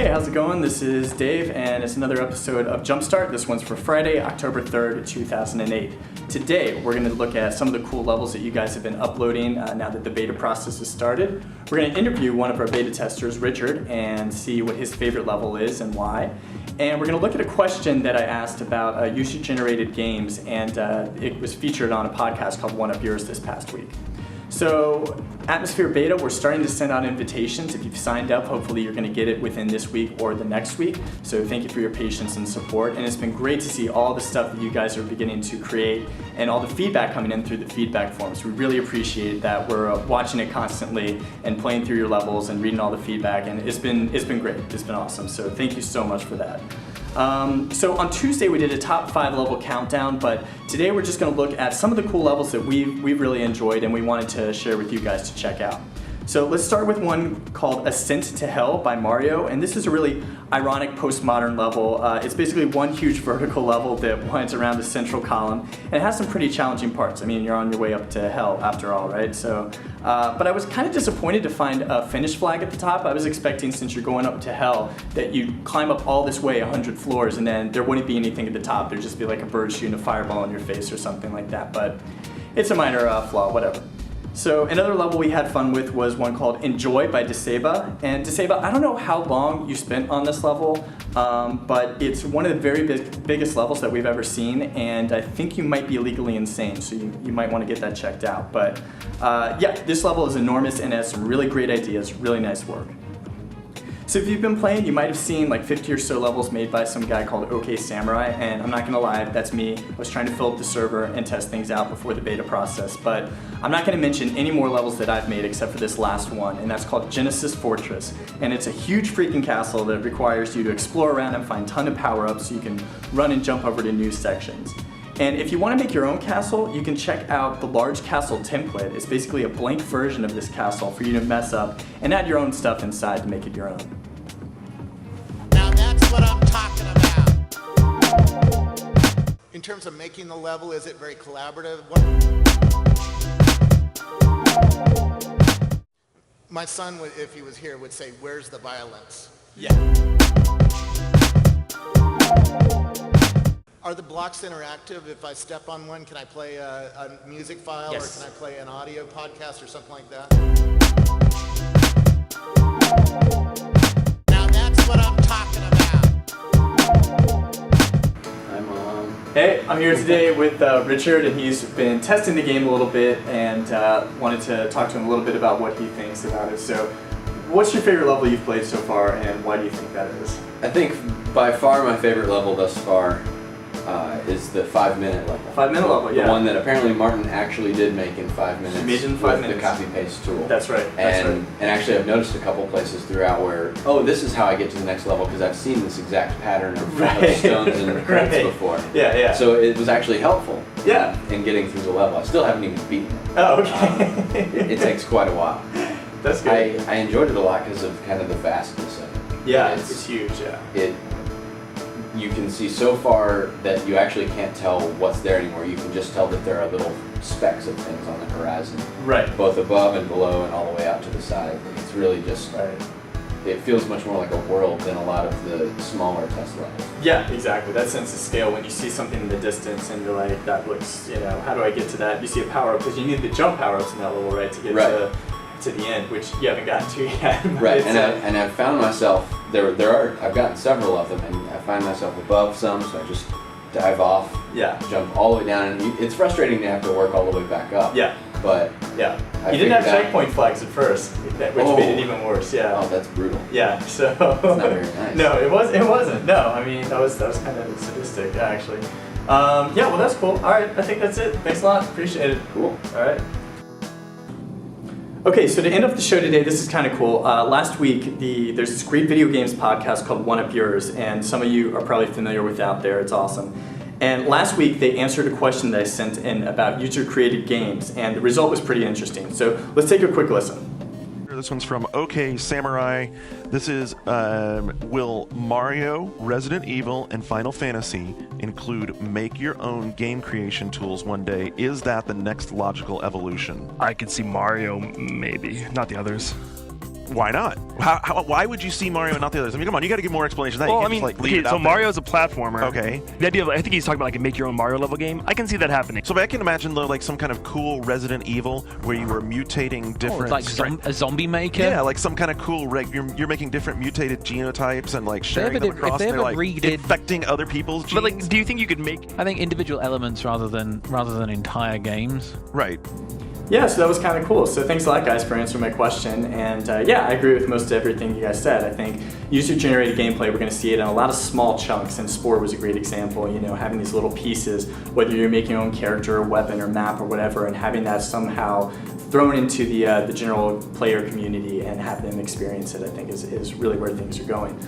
Hey, how's it going? This is Dave, and it's another episode of Jumpstart. This one's for Friday, October 3rd, 2008. Today, we're going to look at some of the cool levels that you guys have been uploading now that the beta process has started. We're going to interview one of our beta testers, Richard, and see what his favorite level is and why. And we're going to look at a question that I asked about user-generated games, and it was featured on a podcast called One Up Yours this past week. So, Atmosphere Beta, we're starting to send out invitations. If you've signed up, hopefully you're going to get it within this week or the next week. So thank you for your patience and support. And it's been great to see all the stuff that you guys are beginning to create and all the feedback coming in through the feedback forums. We really appreciate that. We're watching it constantly and playing through your levels and reading all the feedback. And it's been great. It's been awesome. So thank you so much for that. So on Tuesday we did a top 5 level countdown, but today we're just going to look at some of the cool levels that we've really enjoyed and we wanted to share with you guys to check out. So let's start with one called Ascent to Hell by Mario, and this is a really ironic postmodern level. It's basically one huge vertical level that winds around the central column, and it has some pretty challenging parts. I mean, you're on your way up to hell after all, right? So, but I was kind of disappointed to find a finish flag at the top. I was expecting, since you're going up to hell, that you'd climb up all this way, 100 floors, and then there wouldn't be anything at the top. There'd just be like a bird shooting a fireball in your face or something like that, but it's a minor flaw, whatever. So another level we had fun with was one called Enjoy by Deseba. And Deseba, I don't know how long you spent on this level, but it's one of the very biggest levels that we've ever seen, and I think you might be illegally insane, so you might want to get that checked out. But yeah, this level is enormous and has some really great ideas, really nice work. So if you've been playing, you might have seen like 50 or so levels made by some guy called Okaysamurai, and I'm not gonna lie, that's me. I was trying to fill up the server and test things out before the beta process, but I'm not gonna mention any more levels that I've made except for this last one, and that's called Genesis Fortress. And it's a huge freaking castle that requires you to explore around and find a ton of power-ups so you can run and jump over to new sections. And if you want to make your own castle, you can check out the Large Castle template. It's basically a blank version of this castle for you to mess up and add your own stuff inside to make it your own. Now that's what I'm talking about. In terms of making the level, is it very collaborative? My son, if he was here, would say, "Where's the violence?" Yeah. Are the blocks interactive? If I step on one, can I play a music file? Yes. Or can I play an audio podcast or something like that? Now that's what I'm talking about. Hey, I'm here today with Richard, and he's been testing the game a little bit and wanted to talk to him a little bit about what he thinks about it. So, what's your favorite level you've played so far, and why do you think that is? I think by far my favorite level thus far is the 5-minute level. 5-minute level, yeah. The one that apparently Martin actually did make in 5 minutes. He made it in 5 with minutes. the copy-paste tool. That's right. And actually I've noticed a couple places throughout where, oh, this is how I get to the next level, because I've seen this exact pattern of stones and credits before. Yeah, yeah. So it was actually helpful. Yeah. In getting through the level. I still haven't even beaten it. Oh, okay. It takes quite a while. That's good. I enjoyed it a lot because of kind of the vastness of it. Yeah, it's huge, yeah. You can see so far that you actually can't tell what's there anymore. You can just tell that there are little specks of things on the horizon. Right. Both above and below and all the way out to the side. It's really just, right. It feels much more like a world than a lot of the smaller test levels. Yeah, exactly. That sense of scale, when you see something in the distance and you're like, that looks, how do I get to that? You see a power-up, because you need the jump power-ups in that level, right, to get to the end, which you haven't gotten to yet. Right, and I've found myself, I've gotten several of them, and I find myself above some, so I just dive off, jump all the way down, and it's frustrating to have to work all the way back up. Yeah. But yeah, you didn't have checkpoint flags at first, which made it even worse. Yeah. Oh, that's brutal. Yeah. So. It's not very nice. No, it wasn't. No, I mean that was kind of sadistic actually. Yeah. Well, that's cool. All right, I think that's it. Thanks a lot. Appreciate it. Cool. All right. Okay, so to end up the show today, this is kind of cool. Last week, there's this great video games podcast called One Up Yours, and some of you are probably familiar with it out there. It's awesome. And last week, they answered a question that I sent in about user-created games, and the result was pretty interesting. So let's take a quick listen. This one's from Okaysamurai. This is, will Mario, Resident Evil, and Final Fantasy include make-your-own game creation tools one day? Is that the next logical evolution? I could see Mario, maybe. Not the others. Why not? Why would you see Mario and not the others? I mean, come on, you got to give more explanation than that. Well, You can't just, leave it so out there. Mario's a platformer. Okay. The idea of, I think he's talking about like a make your own Mario level game. I can see that happening. So I can imagine though, like some kind of cool Resident Evil where you were mutating different. like a zombie maker. Yeah, like some kind of cool. You're making different mutated genotypes and like sharing them across. If they and ever they're, like, redid, infecting other people's genes. But like, do you think you could make? I think individual elements rather than entire games. Right. Yeah, so that was kind of cool. So thanks a lot, guys, for answering my question. And yeah, I agree with most of everything you guys said. I think user-generated gameplay, we're going to see it in a lot of small chunks, and Spore was a great example, having these little pieces, whether you're making your own character or weapon or map or whatever, and having that somehow thrown into the general player community and have them experience it, I think is really where things are going.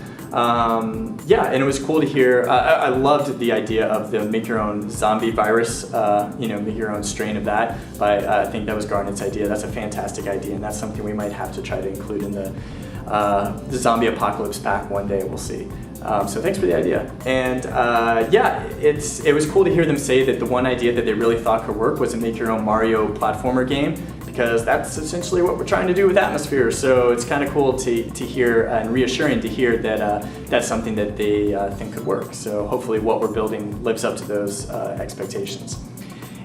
Yeah, and it was cool to hear. I loved the idea of the make your own zombie virus, make your own strain of that. But I think that was Garnet's idea. That's a fantastic idea, and that's something we might have to try to include in the zombie apocalypse pack one day. We'll see. So thanks for the idea. And yeah, it was cool to hear them say that the one idea that they really thought could work was to make your own Mario platformer game, because that's essentially what we're trying to do with Atmosphere. So it's kind of cool to hear and reassuring to hear that that's something that they think could work. So hopefully what we're building lives up to those expectations.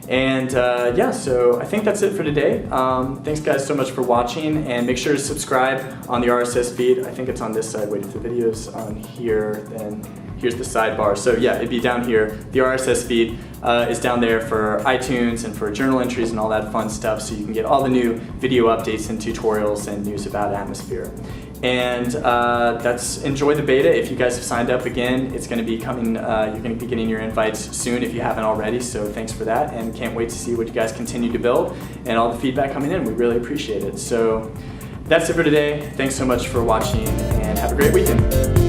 And yeah, so I think that's it for today. Thanks guys so much for watching, and make sure to subscribe on the RSS feed. I think it's on this side. Wait, if the video's on here, then here's the sidebar. So yeah, it'd be down here. The RSS feed is down there for iTunes and for journal entries and all that fun stuff, so you can get all the new video updates and tutorials and news about Atmosphere. And enjoy the beta. If you guys have signed up again, it's going to be coming. You're going to be getting your invites soon if you haven't already. So thanks for that, and can't wait to see what you guys continue to build and all the feedback coming in. We really appreciate it. So that's it for today. Thanks so much for watching, and have a great weekend.